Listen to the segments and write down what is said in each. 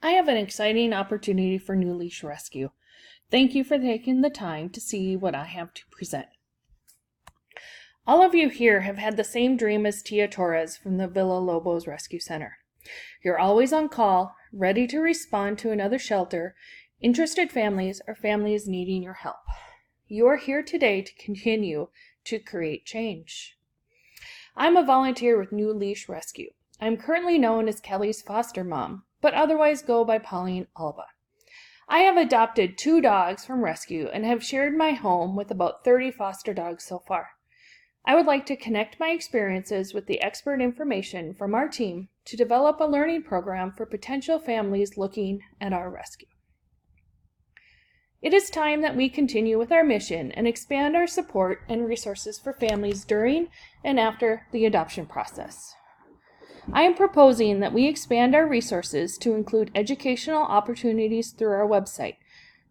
I have an exciting opportunity for New Leash Rescue. Thank you for taking the time to see what I have to present. All of you here have had the same dream as Tia Torres from the Villa Lobos Rescue Center. You're always on call, ready to respond to another shelter, interested families, or families needing your help. You are here today to continue to create change. I'm a volunteer with New Leash Rescue. I'm currently known as Kelly's foster mom, but otherwise go by Pauline Alba. I have adopted 2 dogs from rescue and have shared my home with about 30 foster dogs so far. I would like to connect my experiences with the expert information from our team to develop a learning program for potential families looking at our rescue. It is time that we continue with our mission and expand our support and resources for families during and after the adoption process. I am proposing that we expand our resources to include educational opportunities through our website.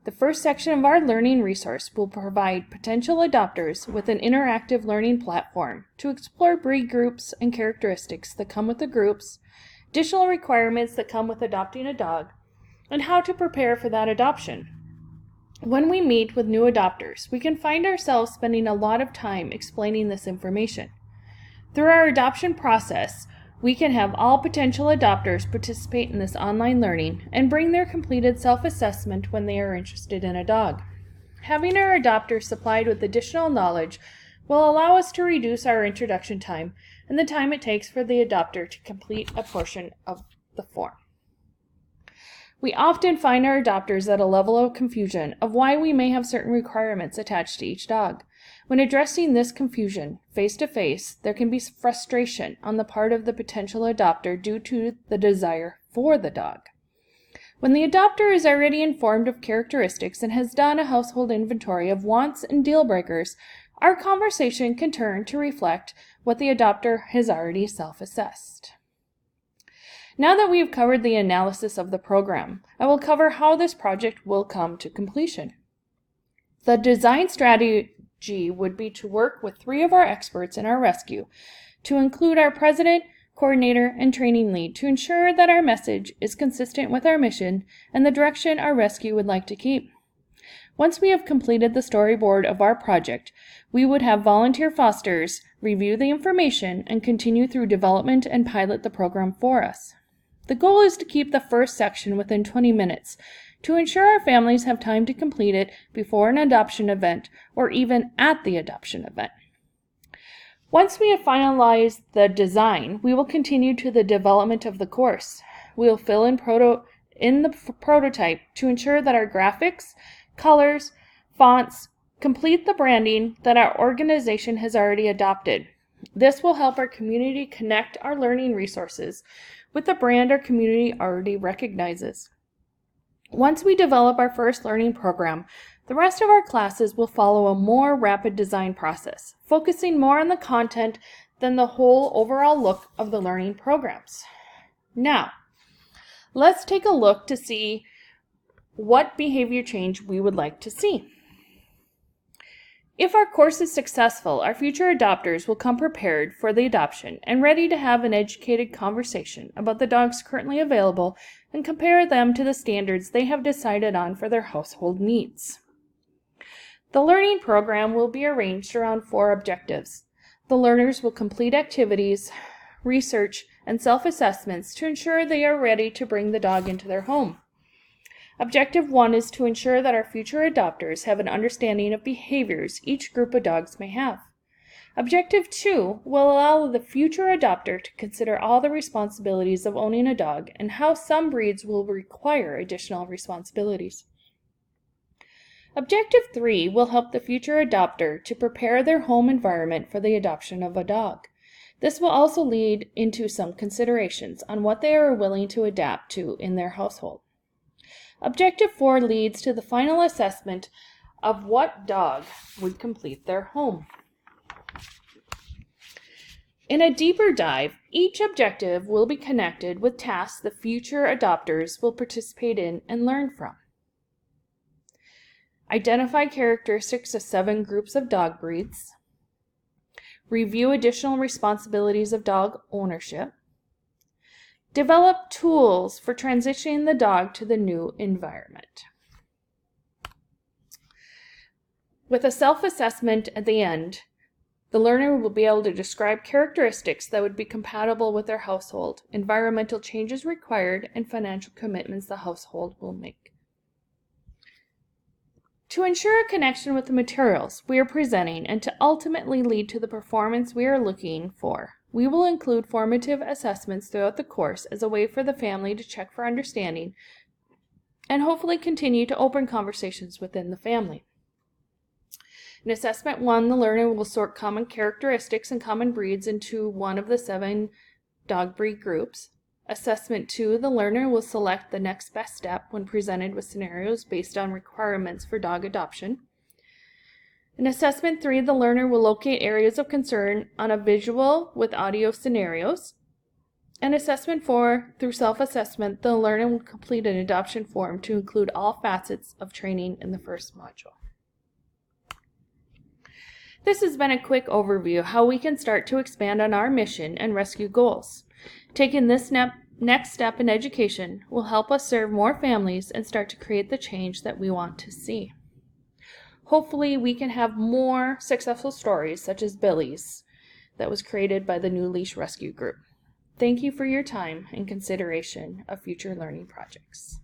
The first section of our learning resource will provide potential adopters with an interactive learning platform to explore breed groups and characteristics that come with the groups, additional requirements that come with adopting a dog, and how to prepare for that adoption. When we meet with new adopters, we can find ourselves spending a lot of time explaining this information. Through our adoption process, we can have all potential adopters participate in this online learning and bring their completed self-assessment when they are interested in a dog. Having our adopters supplied with additional knowledge will allow us to reduce our introduction time and the time it takes for the adopter to complete a portion of the form. We often find our adopters at a level of confusion of why we may have certain requirements attached to each dog. When addressing this confusion face-to-face, there can be frustration on the part of the potential adopter due to the desire for the dog. When the adopter is already informed of characteristics and has done a household inventory of wants and deal breakers, our conversation can turn to reflect what the adopter has already self-assessed. Now that we have covered the analysis of the program, I will cover how this project will come to completion. The design strategy would be to work with 3 of our experts in our rescue, to include our president, coordinator, and training lead to ensure that our message is consistent with our mission and the direction our rescue would like to keep. Once we have completed the storyboard of our project, we would have volunteer fosters review the information and continue through development and pilot the program for us. The goal is to keep the first section within 20 minutes to ensure our families have time to complete it before an adoption event or even at the adoption event. Once we have finalized the design, we will continue to the development of the course. We will fill in the prototype to ensure that our graphics, colors, fonts complete the branding that our organization has already adopted. This will help our community connect our learning resources with the brand our community already recognizes. Once we develop our first learning program, the rest of our classes will follow a more rapid design process, focusing more on the content than the whole overall look of the learning programs. Now, let's take a look to see what behavior change we would like to see. If our course is successful, our future adopters will come prepared for the adoption and ready to have an educated conversation about the dogs currently available and compare them to the standards they have decided on for their household needs. The learning program will be arranged around 4 objectives. The learners will complete activities, research, and self-assessments to ensure they are ready to bring the dog into their home. Objective 1 is to ensure that our future adopters have an understanding of behaviors each group of dogs may have. Objective 2 will allow the future adopter to consider all the responsibilities of owning a dog and how some breeds will require additional responsibilities. Objective 3 will help the future adopter to prepare their home environment for the adoption of a dog. This will also lead into some considerations on what they are willing to adapt to in their household. Objective 4 leads to the final assessment of what dog would complete their home. In a deeper dive, each objective will be connected with tasks the future adopters will participate in and learn from. Identify characteristics of 7 groups of dog breeds. Review additional responsibilities of dog ownership. Develop tools for transitioning the dog to the new environment. With a self-assessment at the end, the learner will be able to describe characteristics that would be compatible with their household, environmental changes required, and financial commitments the household will make. To ensure a connection with the materials we are presenting and to ultimately lead to the performance we are looking for, we will include formative assessments throughout the course as a way for the family to check for understanding and hopefully continue to open conversations within the family. In Assessment 1, the learner will sort common characteristics and common breeds into one of the 7 dog breed groups. Assessment 2, the learner will select the next best step when presented with scenarios based on requirements for dog adoption. In Assessment 3, the learner will locate areas of concern on a visual with audio scenarios. In Assessment 4, through self-assessment, the learner will complete an adoption form to include all facets of training in the first module. This has been a quick overview of how we can start to expand on our mission and rescue goals. Taking this next step in education will help us serve more families and start to create the change that we want to see. Hopefully, we can have more successful stories such as Billy's that was created by the New Leash Rescue Group. Thank you for your time and consideration of future learning projects.